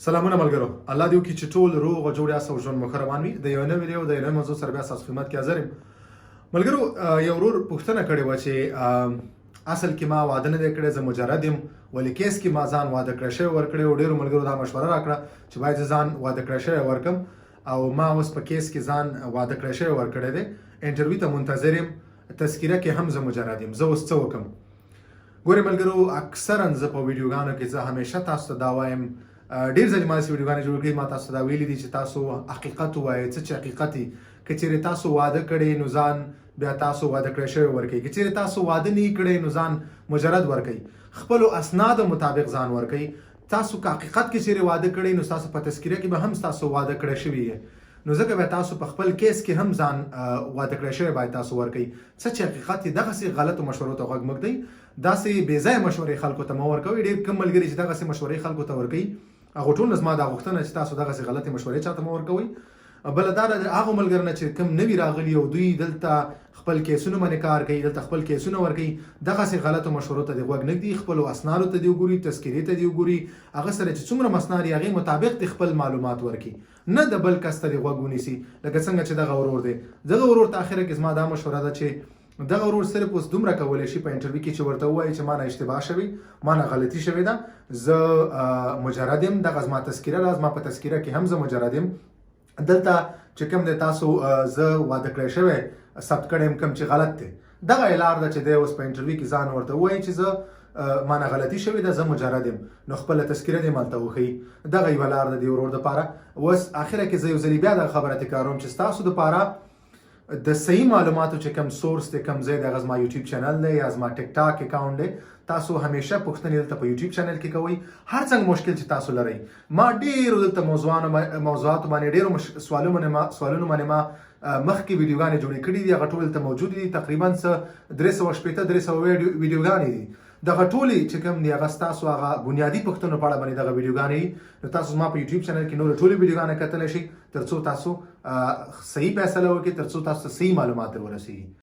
سلامونه ملګرو، الله دې وکړي چې ټول روغ او جوړ یاست او ژوند مو ښه روان وي. د یو نوي ویډیو د یو نوي موضوع سره بیا ستاسو خدمت کې حاضر یم. ملګرو، یو ورور پوښتنه کړې وه چې اصل کې ما واده نه دی کړی، زه مجرد یم، ولې کیس کې ما ځان واده کړی شوی ورکړی او ډېرو ملګرو دا مشوره راکړه چې باید زه ځان واده کړی شوی ورکړم او ما اوس په کیس کې ځان واده کړی شوی ورکړی دی. انټرویو ته منتظر یم، تذکیره کې هم زه مجرد یم. زه اوس څه وکړم؟ ګورې ملګرو، اکثرا زه په ویډیوګانو کې زه همیشه تاسو ته دا وایم، ډېر ځلې ما داسې ویډیوګانې جوړ کړي، ما تاسو ته دا ویلي دي چې تاسو حقیقت ووایئ. څه چې حقیقت وي، که چېرې تاسو واده کړی نو ځان بیا تاسو واده کړی شوی ورکوئ. که چېرې تاسو واده نه کړی نو ځان مجرد ورکوئ. خپلو اسنادو مطابق ځان ورکوئ. تاسو که حقیقت کې چېرې واده کړی نو ستاسو په تذکیره کې به هم ستاسو واده کړی شوي یې، نو ځکه به تاسو په خپل کیس کې هم ځان واده کړی شوی باید تاسو ورکوئ. څه چې حقیقت دی دغسې غلطو مشورو ته غوږ مه ږدئ. داسې بې ځایه مشورې خلکو ته مه ورکوئ. ډېر کم ملګري چې دغسې مشورې خلکو ته ورکوي، هغو ټول نه زما دا غوښتنه چې تاسو دغسې غلطې مشورې چاته مه ورکوئ. بله دا ده، هغو ملګرو نه چې کوم نوي راغلي او دوی دلته خپل کیسونو باندې کار کوي، دلته خپل کیسونه ورکوي، دغسې غلطو مشورو ته دې غوږ نه ږدي. خپلو اسنادو ته دې وګوري، تذکیرې ته دې وګوري، هغه سره چې څومره مسند وي هغې مطابق دې خپل معلومات ورکړي، نه د بل کس ته دې غوږ ونیسي. لکه څنګه چې دغه ورور دی، دغه ورور ته اخره کې زما دا مشوره ده چې دغه ورور صرف اوس دومره کولی شي په انټرویو کې چې ورته ووایي چې ما نه اشتباه شوی، ما نه غلطي شوې ده، زه مجرد یم، دغه زما تذکیره ده، زما په تذکیره کې هم زه مجرد یم. دلته چې کوم دی تاسو زه واده کړی شوی ثبت کړی یم کوم چې غلط دی، دغه یې لار ده چې دی اوس په انټرویو کې ځان ورته ووایي چې زه ما نه غلطي شوې ده، زه مجرد یم، نو خپله تذکیره دې مالته وښیي. دغه یوه لار ده د ورور دپاره. اوس اخره کې زه یو ځلې بیا دغه خبره تکراروم چې ستاسو دپاره د صحیح معلوماتو چې کوم سورس دی، کوم ځای دی، هغه زما یوټیوب چینل دی یا زما ټیک ټاک اکاونټ دی. تاسو همیشه پوښتنې دلته په یوټیوب چینل کې کوئ. هر څنګه مشکل چې تاسو لرئ، ما ډېرو دلته موضوعاتو باندې ډېرو سوالونو باندې ما مخکې ویډیوګانې جوړې کړي دي، هغه ټول دلته موجود دي. تقریبا څه 300 ویډیوګانې دي. دغه ټولې چې کوم دي هغه ستاسو هغه بنیادي پوښتنو په اړه باندې دغه ویډیوګانې دي. نو تاسو زما په یوټیوب چینل کې نورې ټولې ویډیوګانې کتلی شئ تر څو تاسو صحیح فیصله وکړئ، تر څو تاسو ته صحیح معلومات در ورسېږي.